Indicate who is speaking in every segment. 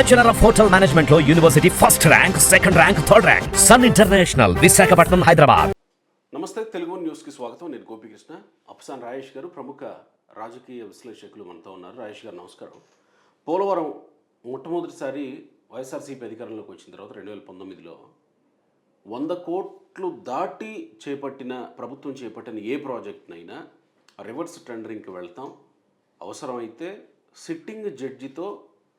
Speaker 1: Bachelor of hotel management లో university first rank, second rank, third rank. Sun International, Visakhapatnam, Hyderabad.
Speaker 2: నమస్తే, తెలుగు న్యూస్కి స్వాగతం. నేను గోపికృష్ణ. అప్సాన్ రాయేష్ గారు ప్రముఖ రాజకీయ విశ్లేషకులు మనతో ఉన్నారు. రాయేష్ గారు నమస్కారం. పోలవరం మొట్టమొదటిసారి వైఎస్ఆర్సీపీ అధికారంలోకి వచ్చిన తర్వాత 2019లో 100 కోట్లు దాటి ప్రభుత్వం చేపట్టిన ఏ ప్రాజెక్ట్నైనా రివర్స్ టెండరింగ్కి వెళ్తాం, అవసరమైతే సిట్టింగ్ జడ్జితో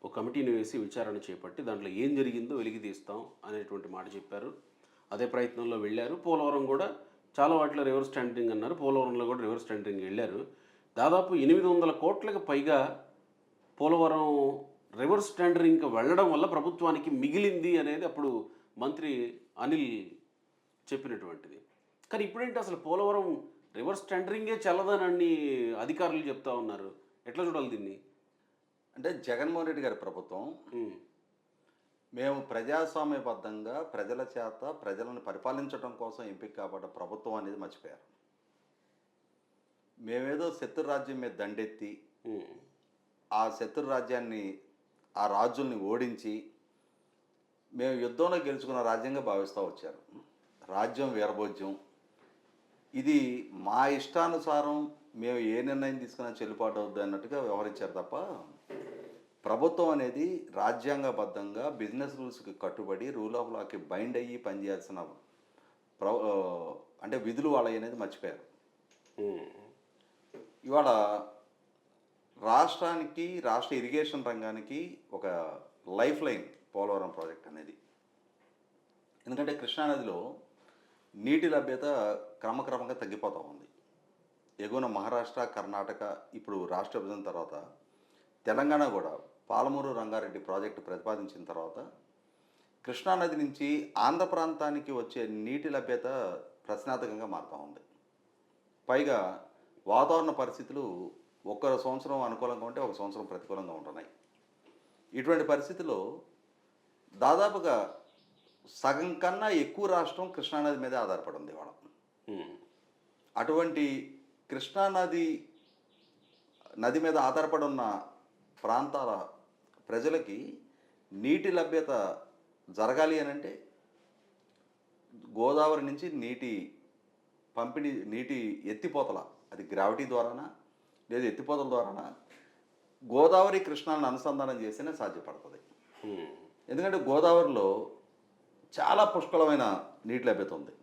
Speaker 2: ఒక కమిటీని వేసి విచారణ చేపట్టి దాంట్లో ఏం జరిగిందో వెలికి తీస్తాం అనేటువంటి మాట చెప్పారు. అదే ప్రయత్నంలో వెళ్ళారు. పోలవరం కూడా చాలా వాటిలో రివర్స్ టెండరింగ్ అన్నారు. పోలవరంలో కూడా రివర్స్ టెండరింగ్ వెళ్ళారు. దాదాపు 800 కోట్లకు పైగా పోలవరం రివర్స్ టెండరింగ్కి వెళ్ళడం వల్ల ప్రభుత్వానికి మిగిలింది అనేది అప్పుడు మంత్రి అనిల్ చెప్పినటువంటిది. కానీ ఇప్పుడేంటి అసలు పోలవరం రివర్స్ టెండరింగే చల్లదనని అధికారులు చెప్తా ఉన్నారు. ఎట్లా చూడాలి దీన్ని?
Speaker 3: అంటే జగన్మోహన్ రెడ్డి గారి ప్రభుత్వం మేము ప్రజాస్వామ్యబద్ధంగా ప్రజల చేత ప్రజలను పరిపాలించడం కోసం ఎంపిక కాబడ్డ ప్రభుత్వం అనేది మర్చిపోయారు. మేమేదో శత్రు రాజ్యం మీద దండెత్తి ఆ శత్రు రాజ్యాన్ని, ఆ రాజుల్ని ఓడించి మేము యుద్ధంలో గెలుచుకున్న రాజ్యంగా భావిస్తూ వచ్చారు. రాజ్యం వీరభోజ్యం, ఇది మా ఇష్టానుసారం మేము ఏ నిర్ణయం తీసుకున్నా చెల్లుబాటు అవుద్ది అన్నట్టుగా వ్యవహరించారు తప్ప ప్రభుత్వం అనేది రాజ్యాంగబద్ధంగా బిజినెస్ రూల్స్కి కట్టుబడి రూల్ ఆఫ్ లాకి బైండ్ అయ్యి పనిచేయాల్సిన అంటే విధులు వాళ్ళ అనేది మర్చిపోయారు. ఇవాళ రాష్ట్రానికి, రాష్ట్ర ఇరిగేషన్ రంగానికి ఒక లైఫ్ లైన్ పోలవరం ప్రాజెక్ట్ అనేది. ఎందుకంటే కృష్ణానదిలో నీటి లభ్యత క్రమక్రమంగా తగ్గిపోతూ ఉంది. ఎగువన మహారాష్ట్ర, కర్ణాటక, ఇప్పుడు రాష్ట్ర విభజన తర్వాత తెలంగాణ కూడా పాలమూరు రంగారెడ్డి ప్రాజెక్టు ప్రతిపాదించిన తర్వాత కృష్ణానది నుంచి ఆంధ్ర ప్రాంతానికి వచ్చే నీటి లభ్యత ప్రశ్నార్థకంగా మారుతూ ఉంది. పైగా వాతావరణ పరిస్థితులు ఒక సంవత్సరం అనుకూలంగా ఉంటే ఒక సంవత్సరం ప్రతికూలంగా ఉంటున్నాయి. ఇటువంటి పరిస్థితుల్లో దాదాపుగా సగం కన్నా ఎక్కువ రాష్ట్రం కృష్ణానది మీదే ఆధారపడి ఉంది ఇవాళ. అటువంటి కృష్ణానది మీద ఆధారపడి ఉన్న ప్రాంతాల ప్రజలకి నీటి లభ్యత జరగాలి అని అంటే గోదావరి నుంచి నీటి పంపిణీ, నీటి ఎత్తిపోతల, అది గ్రావిటీ ద్వారానా లేదా ఎత్తిపోతల ద్వారానా గోదావరి కృష్ణాలను అనుసంధానం చేస్తేనే సాధ్యపడుతుంది. ఎందుకంటే గోదావరిలో చాలా పుష్కలమైన నీటి లభ్యత ఉంది.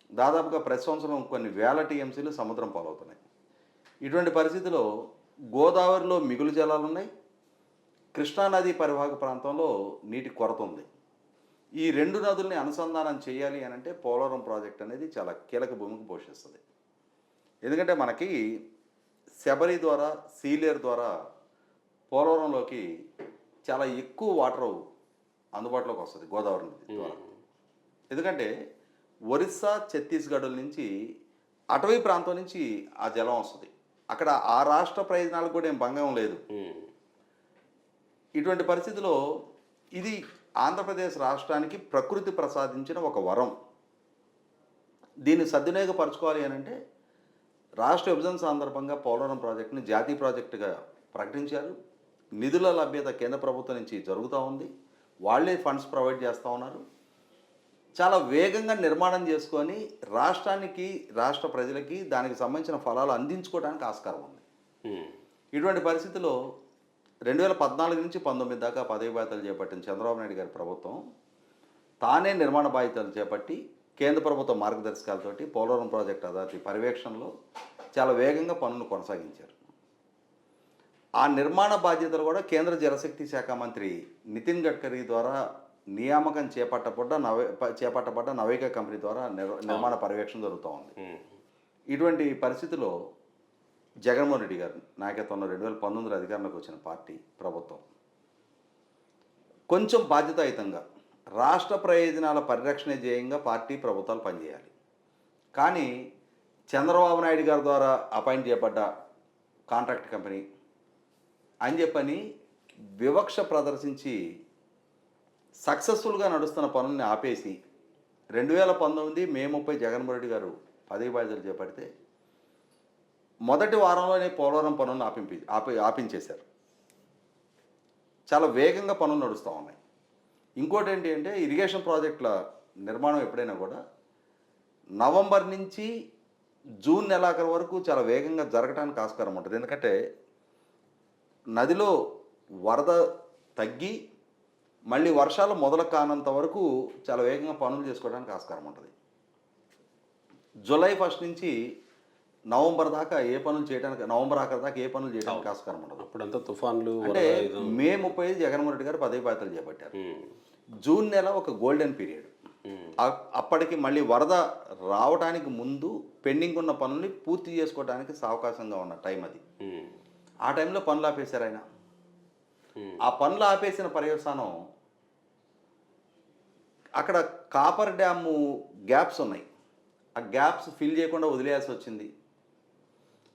Speaker 3: దాదాపుగా ప్రతి సంవత్సరం కొన్ని వేల టీఎంసీలు సముద్రం పాలవుతున్నాయి. ఇటువంటి పరిస్థితిలో గోదావరిలో మిగులు జలాలు ఉన్నాయి, కృష్ణానది పరివాహక ప్రాంతంలో నీటి కొరత ఉంది. ఈ రెండు నదుల్ని అనుసంధానం చేయాలి అని అంటే పోలవరం ప్రాజెక్ట్ అనేది చాలా కీలక భూమికి పోషిస్తుంది. ఎందుకంటే మనకి శబరి ద్వారా, సీలేరు ద్వారా పోలవరంలోకి చాలా ఎక్కువ వాటర్ అందుబాటులోకి వస్తుంది గోదావరి నది ద్వారా. ఎందుకంటే ఒరిస్సా, ఛత్తీస్గఢ్ నుంచి అటవీ ప్రాంతం నుంచి ఆ జలం వస్తుంది. అక్కడ ఆ రాష్ట్ర ప్రయోజనాలకు కూడా ఏం భంగం లేదు. ఇటువంటి పరిస్థితిలో ఇది ఆంధ్రప్రదేశ్ రాష్ట్రానికి ప్రకృతి ప్రసాదించిన ఒక వరం. దీన్ని సద్వినియోగపరచుకోవాలి అని అంటే రాష్ట్ర విభజన సందర్భంగా పోలవరం ప్రాజెక్టుని జాతీయ ప్రాజెక్టుగా ప్రకటించారు. నిధుల లభ్యత కేంద్ర ప్రభుత్వం నుంచి జరుగుతూ ఉంది. వాళ్ళే ఫండ్స్ ప్రొవైడ్ చేస్తూ ఉన్నారు. చాలా వేగంగా నిర్మాణం చేసుకొని రాష్ట్రానికి, రాష్ట్ర ప్రజలకి దానికి సంబంధించిన ఫలాలు అందించుకోవడానికి ఆస్కారం ఉంది. ఇటువంటి పరిస్థితుల్లో 2014 నుంచి 19 దాకా పదవి బాధ్యతలు చేపట్టిన చంద్రబాబు నాయుడు గారి ప్రభుత్వం తానే నిర్మాణ బాధ్యతలు చేపట్టి కేంద్ర ప్రభుత్వ మార్గదర్శకాలతోటి పోలవరం ప్రాజెక్టు అథారిటీ పర్యవేక్షణలో చాలా వేగంగా పనులు కొనసాగించారు. ఆ నిర్మాణ బాధ్యతలు కూడా కేంద్ర జలశక్తి శాఖ మంత్రి నితిన్ గడ్కరీ ద్వారా నియామకం చేపట్టబడ్డ నవేగా కంపెనీ ద్వారా నిర్మాణ పర్యవేక్షణ జరుగుతూ ఉంది. ఇటువంటి పరిస్థితిలో జగన్మోహన్ రెడ్డి గారు నాయకత్వంలో 2019 అధికారంలోకి వచ్చిన పార్టీ ప్రభుత్వం కొంచెం బాధ్యతాయుతంగా రాష్ట్ర ప్రయోజనాల పరిరక్షణ ధ్యేయంగా పార్టీ ప్రభుత్వాలు పనిచేయాలి. కానీ చంద్రబాబు నాయుడు గారి ద్వారా అపాయింట్ చేయబడ్డ కాంట్రాక్ట్ కంపెనీ అని చెప్పని వివక్ష ప్రదర్శించి సక్సెస్ఫుల్గా నడుస్తున్న పనుల్ని ఆపేసి 2019 మే 30 జగన్మోహన్ రెడ్డి గారు పదవి బాధ్యతలు చేపడితే మొదటి వారంలోనే పోలవరం పనులను ఆపించేశారు. చాలా వేగంగా పనులు నడుస్తూ ఉన్నాయి. ఇంకోటి ఏంటి అంటే ఇరిగేషన్ ప్రాజెక్టుల నిర్మాణం ఎప్పుడైనా కూడా నవంబర్ నుంచి జూన్ నెలాఖరు వరకు చాలా వేగంగా జరగడానికి ఆస్కారం ఉంటుంది. ఎందుకంటే నదిలో వరద తగ్గి మళ్ళీ వర్షాలు మొదలు కానంత వరకు చాలా వేగంగా పనులు చేసుకోవడానికి ఆస్కారం ఉంటుంది. జూలై 1 నుంచి నవంబర్ దాకా ఏ పనులు చేయడానికి, నవంబర్ ఆఖరి దాకా ఏ పనులు చేయడానికి ఆస్కారం ఉండదు.
Speaker 2: అప్పుడంతా తుఫాన్లు
Speaker 3: అంటే మే 35 జగన్మోహన్ రెడ్డి గారు పదవి బాధ్యతలు చేపట్టారు. జూన్ నెల ఒక గోల్డెన్ పీరియడ్. అప్పటికి మళ్ళీ వరద రావడానికి ముందు పెండింగ్ ఉన్న పనుల్ని పూర్తి చేసుకోవడానికి అవకాశంగా ఉన్న టైం అది. ఆ టైంలో పనులు ఆపేశారు ఆయన. ఆ పనులు ఆపేసిన పర్యవసానం అక్కడ కాపర్ డ్యాము గ్యాప్స్ ఉన్నాయి. ఆ గ్యాప్స్ ఫిల్ చేయకుండా వదిలేయాల్సి వచ్చింది.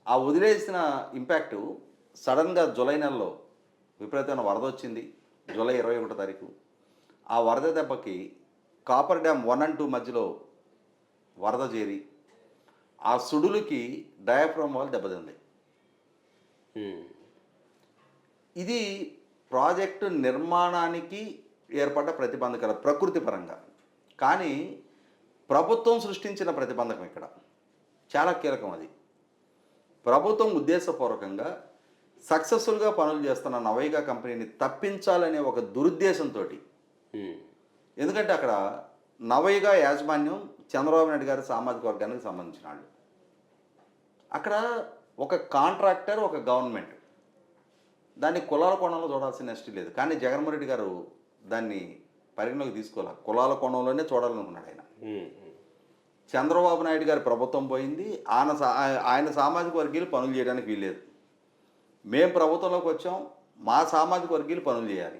Speaker 3: ఆ వదిలేసిన ఇంపాక్టు సడన్గా జూలై నెలలో విపరీతమైన వరద వచ్చింది. జూలై 21 తారీఖు ఆ వరద దెబ్బకి కాపర్ డ్యామ్ 1 and 2 మధ్యలో వరద చేరి ఆ సుడులకి డయాఫ్రమ్ వాల్ దెబ్బతింది. ఇది ప్రాజెక్టు నిర్మాణానికి ఏర్పడ్డ ప్రతిబంధకాలు ప్రకృతి పరంగా. కానీ ప్రభుత్వం సృష్టించిన ప్రతిబంధకం ఇక్కడ చాలా కీలకం. అది ప్రభుత్వం ఉద్దేశపూర్వకంగా సక్సెస్ఫుల్గా పనులు చేస్తున్న నవైగా కంపెనీని తప్పించాలనే ఒక దురుద్దేశంతో. ఎందుకంటే అక్కడ నవైగా యాజమాన్యం చంద్రబాబు నాయుడు గారి సామాజిక వర్గానికి సంబంధించిన వాళ్ళు. అక్కడ ఒక కాంట్రాక్టర్, ఒక గవర్నమెంట్, దాన్ని కులాల కోణంలో చూడాల్సిన నెక్స్ట్ లేదు. కానీ జగన్మోహన్ రెడ్డి గారు దాన్ని పరిగణలోకి తీసుకోవాలి. కులాల కోణంలోనే చూడాలనుకున్నాడు ఆయన. చంద్రబాబు నాయుడు గారి ప్రభుత్వం పోయింది, ఆయన సామాజిక వర్గీయులు పనులు చేయడానికి వీల్లేదు. మేము ప్రభుత్వంలోకి వచ్చాం, మా సామాజిక వర్గీయులు పనులు చేయాలి.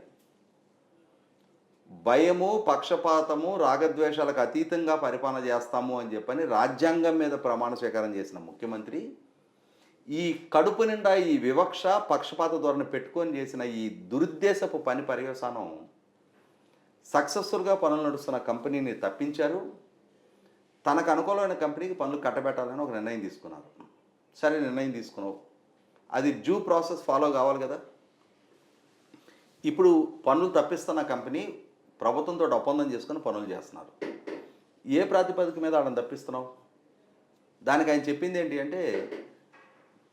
Speaker 3: భయము, పక్షపాతము, రాగద్వేషాలకు అతీతంగా పరిపాలన చేస్తాము అని చెప్పని రాజ్యాంగం మీద ప్రమాణ స్వీకారం చేసిన ముఖ్యమంత్రి ఈ కడుపు నిండా ఈ వివక్ష, పక్షపాత ధోరణి పెట్టుకొని చేసిన ఈ దురుద్దేశపు పని పర్యవసానం సక్సెస్ఫుల్గా పనులు నడుస్తున్న కంపెనీని తప్పించారు. తనకు అనుకూలమైన కంపెనీకి పనులు కట్టబెట్టాలని ఒక నిర్ణయం తీసుకున్నారు. సరే, నిర్ణయం తీసుకున్నావు, అది డ్యూ ప్రాసెస్ ఫాలో కావాలి కదా. ఇప్పుడు పనులు తప్పిస్తున్న కంపెనీ ప్రభుత్వంతో ఒప్పందం చేసుకుని పనులు చేస్తున్నారు. ఏ ప్రాతిపదిక మీద వాళ్ళని తప్పిస్తున్నావు? దానికి ఆయన చెప్పింది ఏంటి అంటే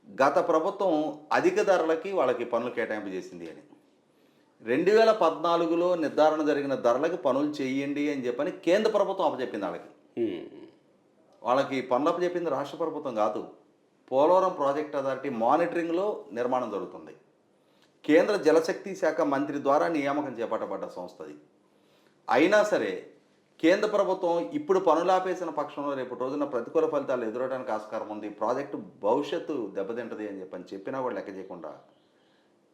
Speaker 3: గత ప్రభుత్వం అధిక ధరలకి వాళ్ళకి పనులు కేటాయింపు చేసింది అని. 2014లో నిర్ధారణ జరిగిన ధరలకి పనులు చేయండి అని చెప్పని కేంద్ర ప్రభుత్వం అప్పచెప్పింది వాళ్ళకి. వాళ్ళకి పనులు అప్పచెప్పింది రాష్ట్ర ప్రభుత్వం కాదు. పోలవరం ప్రాజెక్ట్ అథారిటీ మానిటరింగ్లో నిర్మాణం జరుగుతుంది. కేంద్ర జలశక్తి శాఖ మంత్రి ద్వారా నియామకం చేపట్టబడ్డ సంస్థ అది. అయినా సరే కేంద్ర ప్రభుత్వం ఇప్పుడు పనులాపేసిన పక్షంలో రేపు రోజున ప్రతికూల ఫలితాలు ఎదురవడానికి ఆస్కారం ఉంది, ప్రాజెక్టు భవిష్యత్తు దెబ్బతింటది అని చెప్పినా కూడా లెక్క చేయకుండా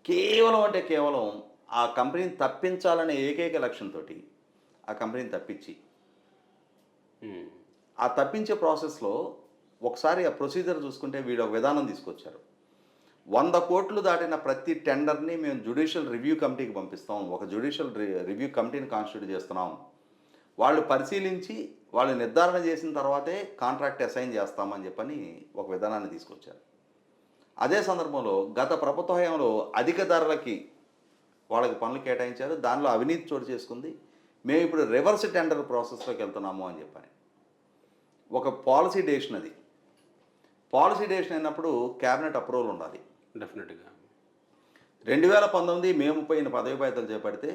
Speaker 3: కేవలం ఆ కంపెనీని తప్పించాలనే ఏకైక లక్ష్యంతో ఆ కంపెనీని తప్పించి ఆ తప్పించే ప్రాసెస్లో ఒకసారి ఆ ప్రొసీజర్ చూసుకుంటే వీడు ఒక విధానం తీసుకొచ్చారు. 100 కోట్లు దాటిన ప్రతి టెండర్ని మేము జ్యుడిషియల్ రివ్యూ కమిటీకి పంపిస్తాం. ఒక జ్యుడిషియల్ రివ్యూ కమిటీని కాన్స్టిట్యూట్ చేస్తున్నాం. వాళ్ళు పరిశీలించి వాళ్ళు నిర్ధారణ చేసిన తర్వాతే కాంట్రాక్ట్ అసైన్ చేస్తామని చెప్పని ఒక విధానాన్ని తీసుకొచ్చారు. అదే సందర్భంలో గత ప్రభుత్వ హయాంలో అధిక ధరలకి వాళ్ళకి పనులు కేటాయించారు. దానిలో అవినీతి చోటు చేసుకుంది. మేము ఇప్పుడు రివర్స్ టెండర్ ప్రాసెస్లోకి వెళ్తున్నాము అని చెప్పని ఒక పాలసీ డెసిషన్. అది పాలసీ డెసిషన్ అయినప్పుడు క్యాబినెట్ అప్రూవల్ ఉండాలి
Speaker 2: డెఫినెట్గా.
Speaker 3: 2019 మే 30 పదవి బాధ్యతలు చేపడితే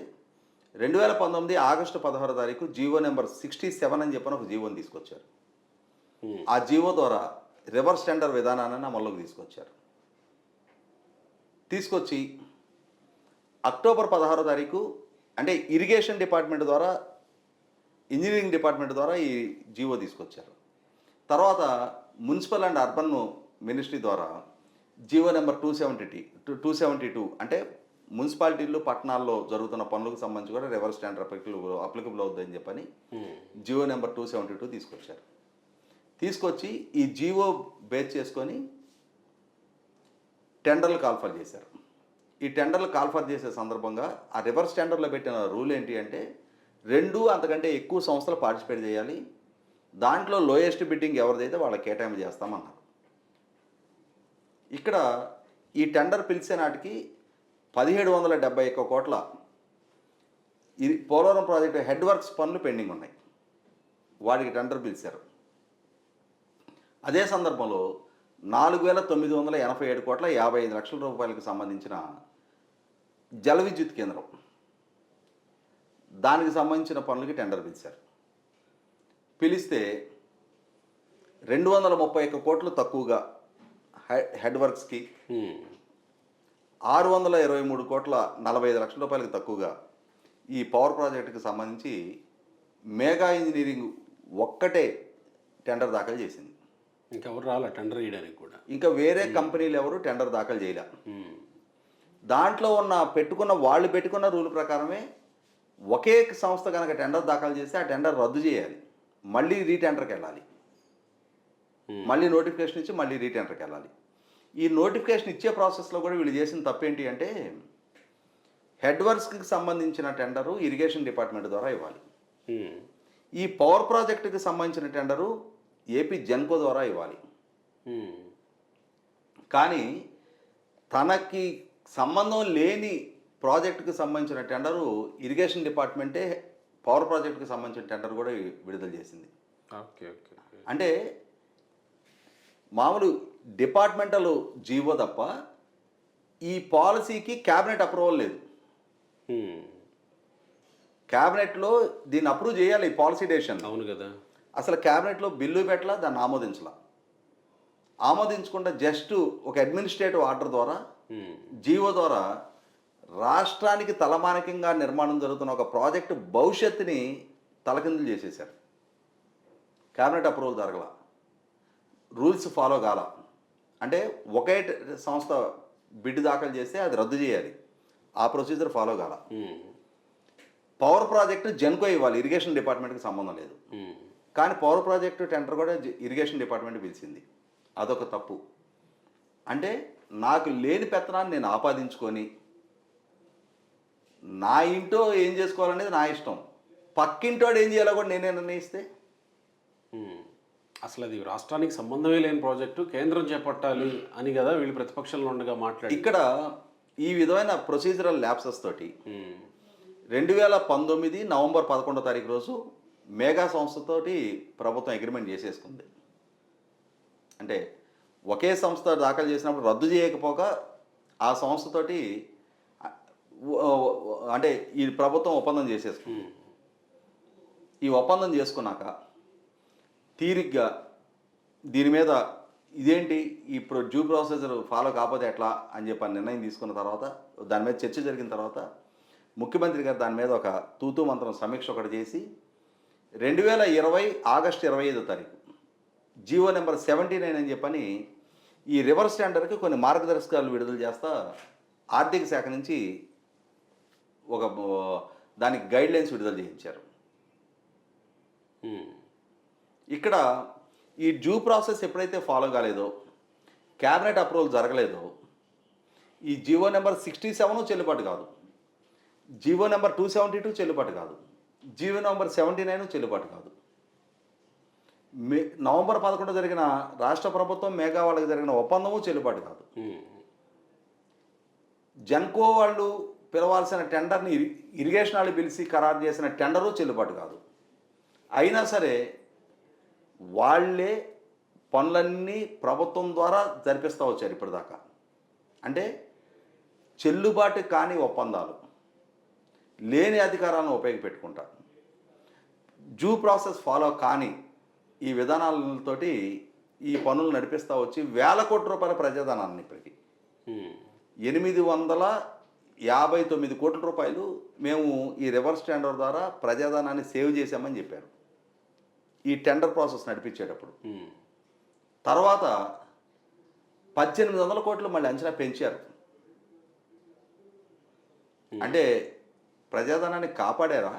Speaker 3: 2019 ఆగస్టు 16 తారీఖు జీవో నెంబర్ 67 అని చెప్పని ఒక జీవోని తీసుకొచ్చారు. ఆ జీవో ద్వారా రివర్స్ టెండర్ విధానాన్ని అమల్లోకి తీసుకొచ్చి అక్టోబర్ 16 తారీఖు అంటే ఇరిగేషన్ డిపార్ట్మెంట్ ద్వారా, ఇంజనీరింగ్ డిపార్ట్మెంట్ ద్వారా ఈ జీవో తీసుకొచ్చారు. తర్వాత మున్సిపల్ అండ్ అర్బన్ మినిస్ట్రీ ద్వారా జీవో నెంబర్ 272 అంటే మున్సిపాలిటీలు, పట్టణాల్లో జరుగుతున్న పనులకు సంబంధించి కూడా రివర్స్ టెండర్ అప్లికబుల్ అవుతుందని చెప్పని జీవో నెంబర్ 272 తీసుకొచ్చారు. తీసుకొచ్చి ఈ జీవో బేస్ చేసుకొని టెండర్లు కాల్ఫర్ చేశారు. ఈ టెండర్లు కాల్ఫర్ చేసే సందర్భంగా ఆ రివర్స్ టెండర్లో పెట్టిన రూల్ ఏంటి అంటే 2 అంతకంటే ఎక్కువ సంస్థలు పార్టిసిపేట్ చేయాలి. దాంట్లో లోయెస్ట్ బిడ్డింగ్ ఎవరిదైతే వాళ్ళకి కేటాయింపు చేస్తామన్నారు. ఇక్కడ ఈ టెండర్ పిలిచే నాటికి 1771 కోట్ల ఇది పోలవరం ప్రాజెక్టు హెడ్ వర్క్స్ పనులు పెండింగ్ ఉన్నాయి. వాటికి టెండర్ పిలిచారు. అదే సందర్భంలో 4,987 కోట్ల 55 లక్షల రూపాయలకు సంబంధించిన జల విద్యుత్ కేంద్రం, దానికి సంబంధించిన పనులకి టెండర్ పిలిచారు. పిలిస్తే 231 కోట్లు తక్కువగా హెడ్ వర్క్స్కి, 623 కోట్ల 45 లక్షల రూపాయలకి తక్కువగా ఈ పవర్ ప్రాజెక్టుకి సంబంధించి మేఘా ఇంజనీరింగ్ ఒక్కటే టెండర్ దాఖలు చేసింది.
Speaker 2: ఇంకెవరు రాలా టెండర్ వేయడానికి కూడా.
Speaker 3: ఇంకా వేరే కంపెనీలు ఎవరు టెండర్ దాఖలు చేయలే. దాంట్లో వాళ్ళు పెట్టుకున్న రూల్ ప్రకారమే ఒకే సంస్థ కనుక టెండర్ దాఖలు చేస్తే ఆ టెండర్ రద్దు చేయాలి, మళ్ళీ రీటెండర్కి వెళ్ళాలి, మళ్ళీ నోటిఫికేషన్ ఇచ్చి మళ్ళీ రీటెండర్కి వెళ్ళాలి. ఈ నోటిఫికేషన్ ఇచ్చే ప్రాసెస్లో కూడా వీళ్ళు చేసిన తప్పేంటి అంటే హెడ్ వర్క్స్కి సంబంధించిన టెండరు ఇరిగేషన్ డిపార్ట్మెంట్ ద్వారా ఇవ్వాలి. ఈ పవర్ ప్రాజెక్టుకి సంబంధించిన టెండరు ఏపీ జెన్కో ద్వారా ఇవ్వాలి. కానీ తనకి సంబంధం లేని ప్రాజెక్టుకి సంబంధించిన టెండరు ఇరిగేషన్ డిపార్ట్మెంటే పవర్ ప్రాజెక్టుకి సంబంధించిన టెండర్ కూడా విడుదల చేసింది.
Speaker 2: Okay okay.
Speaker 3: అంటే మామూలు డిపార్ట్మెంటల్ జీవో తప్ప ఈ పాలసీకి క్యాబినెట్ అప్రూవల్ లేదు. క్యాబినెట్లో దీన్ని అప్రూవ్ చేయాలి, ఈ పాలసీ డెసిషన్.
Speaker 2: అవును కదా.
Speaker 3: అసలు క్యాబినెట్లో బిల్లు పెట్టలా, దాన్ని ఆమోదించకుండా జస్ట్ ఒక అడ్మినిస్ట్రేటివ్ ఆర్డర్ ద్వారా జీవో ద్వారా రాష్ట్రానికి తలమానికంగా నిర్మాణం జరుగుతున్న ఒక ప్రాజెక్టు భవిష్యత్తుని తలకిందులు చేసేశారు. క్యాబినెట్ అప్రూవల్ జరగల, రూల్స్ ఫాలో కాల. అంటే ఒకే సంస్థ బిడ్ దాఖలు చేస్తే అది రద్దు చేయాలి, ఆ ప్రొసీజర్ ఫాలో కాల. పవర్ ప్రాజెక్టు జెన్కో ఇవ్వాలి, ఇరిగేషన్ డిపార్ట్మెంట్కి సంబంధం లేదు. కానీ పవర్ ప్రాజెక్టు టెండర్ కూడా ఇరిగేషన్ డిపార్ట్మెంట్ పిలిచింది. అదొక తప్పు. అంటే నాకు లేని పెత్తనాన్ని నేను ఆపాదించుకొని నా ఇంటో ఏం చేసుకోవాలనేది నా ఇష్టం, పక్కింటోడు ఏం చేయాలో కూడా నేనే నిర్ణయిస్తే
Speaker 2: అసలు అది రాష్ట్రానికి సంబంధమే లేని ప్రాజెక్టు కేంద్రం చేపట్టాలి అని కదా వీళ్ళు ప్రతిపక్షంలో ఉండగా మాట్లాడి.
Speaker 3: ఇక్కడ ఈ విధమైన ప్రొసీజరల్ ల్యాప్సెస్ తోటి 2019 నవంబర్ 11వ తారీఖు రోజు మేఘా సంస్థతోటి ప్రభుత్వం అగ్రిమెంట్ చేసేసుకుంది. అంటే ఒకే సంస్థ దాఖలు చేసినప్పుడు రద్దు చేయకపోగా ఆ సంస్థతోటి అంటే ఈ ప్రభుత్వం ఒప్పందం చేసేసుకుంది. ఈ ఒప్పందం చేసుకున్నాక తీరిగ్గా దీని మీద ఇదేంటి ఇప్పుడు డ్యూ ప్రాసెసర్ ఫాలో కాకపోతే ఎట్లా అని చెప్పి నిర్ణయం తీసుకున్న తర్వాత దాని మీద చర్చ జరిగిన తర్వాత ముఖ్యమంత్రి గారు దాని మీద ఒక తూతూ మంత్రం సమీక్ష ఒకటి చేసి 2020 ఆగస్టు 25వ తారీఖు జీవో నెంబర్ 79 అని చెప్పని ఈ రివర్స్ టెండర్కి కొన్ని మార్గదర్శకాలు విడుదల చేస్తా ఆర్థిక శాఖ నుంచి ఒక దానికి గైడ్లైన్స్ విడుదల చేయించారు. ఇక్కడ ఈ డ్యూ ప్రాసెస్ ఎప్పుడైతే ఫాలో కాలేదో, క్యాబినెట్ అప్రూవల్ జరగలేదో, ఈ జీవో నెంబర్ 67 చెల్లుబాటు కాదు, జీవో నెంబర్ 272 చెల్లుబాటు కాదు, జీవో నెంబర్ 79 చెల్లుబాటు కాదు. నవంబర్ 11 జరిగిన రాష్ట్ర ప్రభుత్వం మేఘా వాళ్ళకి జరిగిన ఒప్పందము చెల్లుబాటు కాదు. జెన్కో వాళ్ళు పిలవాల్సిన టెండర్ని ఇరిగేషన్ వాళ్ళు పిలిచి ఖరారు చేసిన టెండరు చెల్లుబాటు కాదు. అయినా సరే వాళ్ళే పనులన్నీ ప్రభుత్వం ద్వారా జరిపిస్తూ వచ్చారు ఇప్పటిదాకా. అంటే చెల్లుబాటు కాని ఒప్పందాలు, లేని అధికారాలను ఉపయోగపెట్టుకుంటారు, డ్యూ ప్రాసెస్ ఫాలో కాని ఈ విధానాలతోటి ఈ పనులు నడిపిస్తూ వచ్చి వేల కోట్ల రూపాయల ప్రజాధనాన్ని ఇప్పటికీ 859 కోట్ల రూపాయలు మేము ఈ రివర్స్ టెండర్ ద్వారా ప్రజాధనాన్ని సేవ్ చేశామని చెప్పారు ఈ టెండర్ ప్రాసెస్ నడిపించేటప్పుడు. తర్వాత 1800 కోట్లు మళ్ళీ అంచనా పెంచారు. అంటే ప్రజాధనాన్ని కాపాడారా?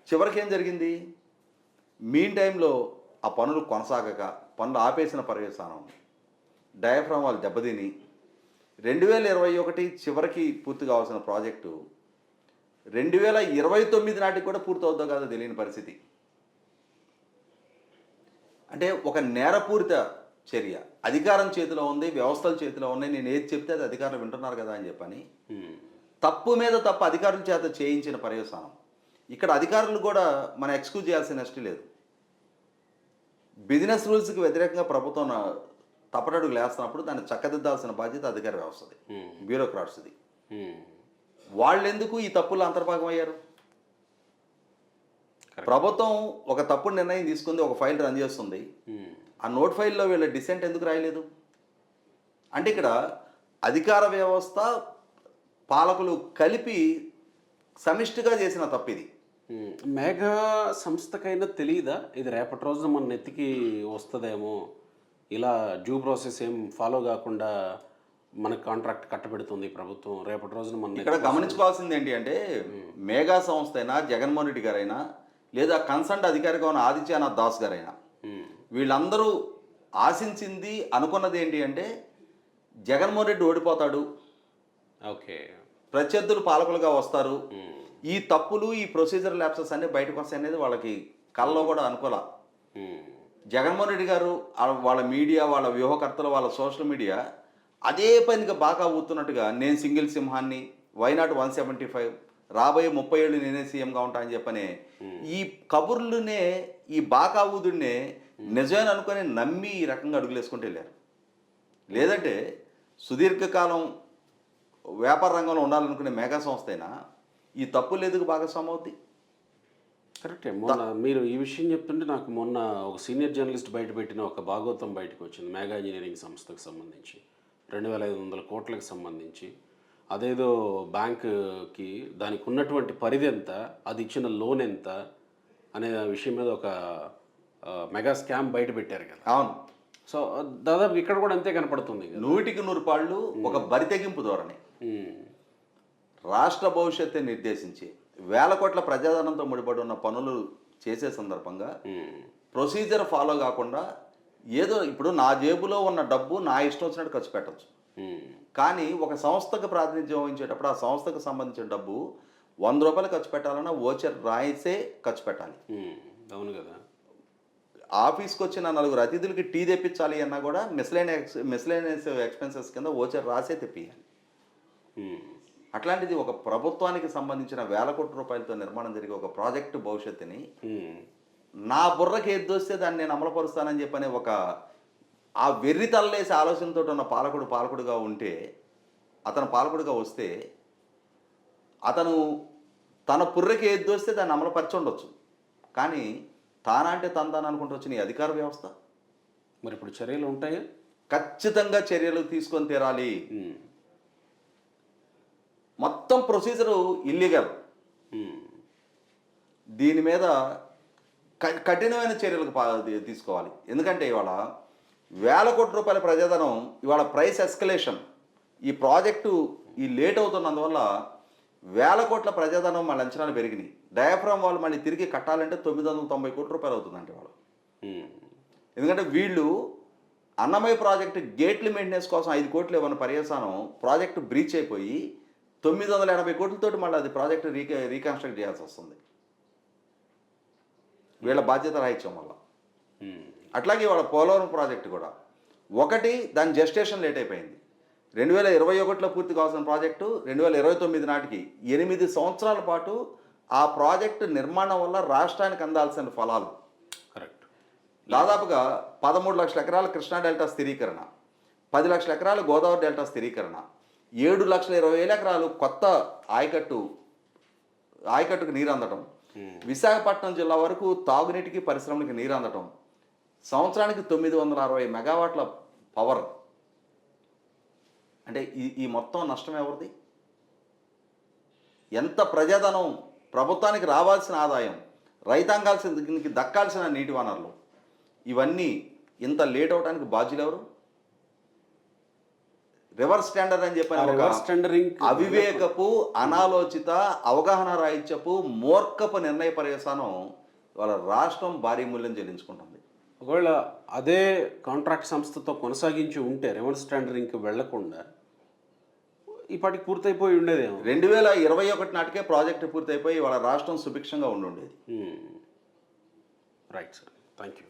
Speaker 3: చివరికి ఏం జరిగింది? మీన్ టైంలో ఆ పనులు కొనసాగక పనులు ఆపేసిన పర్యవసానం డయాఫ్రామ్ వాళ్ళు దెబ్బతిని 2021 చివరికి పూర్తి కావాల్సిన ప్రాజెక్టు 2029 నాటికి కూడా పూర్తి అవుతుందో కాదో తెలియని పరిస్థితి. అంటే ఒక నేరపూరిత చర్య. అధికారం చేతిలో ఉంది, వ్యవస్థల చేతిలో ఉన్నాయి, నేను ఏది చెప్తే అది అధికారులు వింటున్నారు కదా అని చెప్పని తప్పు మీద తప్పు అధికారుల చేత చేయించిన పర్యవసానం. ఇక్కడ అధికారులు కూడా మనం ఎక్స్క్యూజ్ చేయాల్సిన నెక్స్ట్ లేదు. బిజినెస్ రూల్స్కి వ్యతిరేకంగా ప్రభుత్వం తప్పటడుగులు వేస్తున్నప్పుడు దాన్ని చక్కదిద్దాల్సిన బాధ్యత అధికార వ్యవస్థది, బ్యూరోక్రాట్స్ది. వాళ్ళెందుకు ఈ తప్పులు అంతర్భాగం అయ్యారు? ప్రభుత్వం ఒక తప్పుడు నిర్ణయం తీసుకుంది, ఒక ఫైల్ రన్ చేస్తుంది, ఆ నోట్ ఫైల్లో వీళ్ళ డిసెంట్ ఎందుకు రాయలేదు? అంటే ఇక్కడ అధికార వ్యవస్థ పాలకులు కలిపి సమిష్టిగా చేసిన తప్పు ఇది.
Speaker 2: మేఘా సంస్థకైనా తెలియదా ఇది రేపటి రోజున మన నెత్తికి వస్తుందేమో, ఇలా డ్యూ ప్రాసెస్ ఏం ఫాలో కాకుండా మనకు కాంట్రాక్ట్ కట్టబెడుతుంది ప్రభుత్వం, రేపటి రోజున మన
Speaker 3: ఇక్కడ గమనించుకోవాల్సింది ఏంటి అంటే మేఘా సంస్థ అయినా, జగన్మోహన్ రెడ్డి గారైనా, లేదా కన్సర్న్ అధికారిగా ఉన్న ఆదిత్యనాథ్ దాస్ గారైనా, వీళ్ళందరూ ఆశించింది అనుకున్నది ఏంటి అంటే జగన్మోహన్ రెడ్డి ఓడిపోతాడు,
Speaker 2: ఓకే,
Speaker 3: ప్రత్యర్థులు పాలకులుగా వస్తారు, ఈ తప్పులు ఈ ప్రొసీజర్ ల్యాప్సెస్ అన్నీ బయటకు వస్తాయి అనేది వాళ్ళకి కళ్ళలో కూడా అనుకోలే. జగన్మోహన్ రెడ్డి గారు వాళ్ళ మీడియా, వాళ్ళ వ్యూహకర్తలు, వాళ్ళ సోషల్ మీడియా అదే పనిగా బాగా ఊతున్నట్టుగా నేను సింగిల్ సింహాన్ని, వైనాట్ 175, రాబోయే 30 ఏళ్ళు నేనే సీఎంగా ఉంటా అని చెప్పనే ఈ కబుర్లునే, ఈ బాకా ఊదుడినే నిజమని అనుకొని నమ్మి ఈ రకంగా అడుగులేసుకుంటూ వెళ్ళారు. లేదంటే సుదీర్ఘకాలం వ్యాపార రంగంలో ఉండాలనుకునే మెగా సంస్థ అయినా ఈ తప్పులు ఎందుకు భాగస్వామ్యం అవుద్ది?
Speaker 2: కరెక్టే. మొన్న మీరు ఈ విషయం చెప్తుంటే నాకు మొన్న ఒక సీనియర్ జర్నలిస్ట్ బయటపెట్టిన ఒక భాగవతం బయటకు వచ్చింది, మెగా ఇంజనీరింగ్ సంస్థకు సంబంధించి 2500 కోట్లకు సంబంధించి. అదేదో బ్యాంకుకి దానికి ఉన్నటువంటి పరిధి ఎంత, అది ఇచ్చిన లోన్ ఎంత అనే విషయం మీద ఒక మెగా స్కామ్ బయట పెట్టారు కదా.
Speaker 3: అవును.
Speaker 2: సో దాదాపు ఇక్కడ కూడా అంతే కనపడుతుంది.
Speaker 3: 100కి 100 పాళ్ళు ఒక బరితెగింపు ధోరణి. రాష్ట్ర భవిష్యత్తు నిర్దేశించి వేల కోట్ల ప్రజాధనంతో ముడిపడి ఉన్న పనులు చేసే సందర్భంగా ప్రొసీజర్ ఫాలో కాకుండా ఏదో ఇప్పుడు నా జేబులో ఉన్న డబ్బు నా ఇష్టం వచ్చినట్టు ఖర్చు పెట్టచ్చు, కానీ ఒక సంస్థకు ప్రాతినిధ్యం వహించేటప్పుడు ఆ సంస్థకు సంబంధించిన డబ్బు 100 రూపాయలు ఖర్చు పెట్టాలన్నా ఓచర్ రాయిసే ఖర్చు పెట్టాలి.
Speaker 2: అవును కదా.
Speaker 3: ఆఫీస్కి వచ్చిన 4 అతిథులకి టీ తెప్పించాలి అన్నా కూడా మిస్లేనియస్ ఎక్స్పెన్సెస్ కింద ఓచర్ రాసే తెప్పియాలి. అట్లాంటిది ఒక ప్రభుత్వానికి సంబంధించిన వేల కోట్ల రూపాయలతో నిర్మాణం జరిగే ఒక ప్రాజెక్టు భవిష్యత్తుని నా బుర్రకి ఎద్దొస్తే దాన్ని నేను అమలుపరుస్తానని చెప్పనే ఒక ఆ వెర్రి తల్లేసి ఆలోచనతో ఉన్న పాలకుడుగా ఉంటే, అతను పాలకుడుగా వస్తే అతను తన పుర్రకి ఎద్దొస్తే దాన్ని అమలుపరిచి ఉండొచ్చు, కానీ తానా అంటే తంతాను అనుకుంటూ వచ్చిన ఈ అధికార వ్యవస్థ
Speaker 2: మరి ఇప్పుడు చర్యలు ఉంటాయా?
Speaker 3: ఖచ్చితంగా చర్యలు తీసుకొని తీరాలి. మొత్తం ప్రొసీజరు ఇల్లీగల్. దీని మీద కఠినమైన చర్యలకు తీసుకోవాలి. ఎందుకంటే ఇవాళ వేల కోట్ల రూపాయల ప్రజాధనం, ఇవాళ ప్రైస్ ఎస్కలేషన్, ఈ ప్రాజెక్టు ఈ లేట్ అవుతున్నందువల్ల వేల కోట్ల ప్రజాధనం మళ్ళీ అంచనాలు పెరిగినాయి. డయాఫ్రామ్ వాళ్ళు మళ్ళీ తిరిగి కట్టాలంటే 990 కోట్ల రూపాయలు అవుతుందంటే వాళ్ళు. ఎందుకంటే వీళ్ళు అన్నమయ్య ప్రాజెక్టు గేట్లు మెయింటెనెన్స్ కోసం 5 కోట్లు ఇవ్వని పర్యవసానం ప్రాజెక్టు బ్రీచ్ అయిపోయి 980 కోట్లతోటి మళ్ళీ అది ప్రాజెక్టు రీకన్స్ట్రక్ట్ చేయాల్సి వస్తుంది వీళ్ళ బాధ్యత రాహిత్యం వల్ల. అట్లాగే వాళ్ళ పోలవరం ప్రాజెక్టు కూడా ఒకటి దాని జెస్టేషన్ లేట్ అయిపోయింది. 2021లో పూర్తి కావాల్సిన ప్రాజెక్టు 2029 నాటికి 8 సంవత్సరాల పాటు ఆ ప్రాజెక్టు నిర్మాణం వల్ల రాష్ట్రానికి అందాల్సిన ఫలాలు
Speaker 2: కరెక్ట్.
Speaker 3: దాదాపుగా 13 లక్షల ఎకరాల కృష్ణా డెల్టా స్థిరీకరణ, 10 లక్షల ఎకరాలు గోదావరి డెల్టా స్థిరీకరణ, 7,20,000 ఎకరాలు కొత్త ఆయకట్టుకు నీరు అందటం, విశాఖపట్నం జిల్లా వరకు తాగునీటికి పరిశ్రమలకు నీరు అందటం, సంవత్సరానికి 960 మెగావాట్ల పవర్. అంటే ఈ మొత్తం నష్టం ఎవరిది? ఎంత ప్రజాధనం, ప్రభుత్వానికి రావాల్సిన ఆదాయం, రైతాంగాల్సిన దక్కాల్సిన నీటి వనరులు, ఇవన్నీ ఇంత లేట్ అవడానికి బాధ్యులు ఎవరు? రివర్స్ టెండర్ అని చెప్పిన అవివేకపు, అనాలోచిత, అవగాహన రాహిత్యపు, మూర్ఖపు నిర్ణయ పర్యవసానం వాళ్ళ రాష్ట్రం భారీ మూల్యం చెల్లించుకుంటుంది.
Speaker 2: ఒకవేళ అదే కాంట్రాక్ట్ సంస్థతో కొనసాగించి ఉంటే రివర్స్ టెండరింగ్కి వెళ్లకుండా ఇప్పటికి పూర్తయిపోయి ఉండేదేమో.
Speaker 3: 2021 నాటికే ప్రాజెక్టు పూర్తయిపోయి వాళ్ళ రాష్ట్రం సుభిక్షంగా ఉండి ఉండేది.
Speaker 2: Right sir, thank you.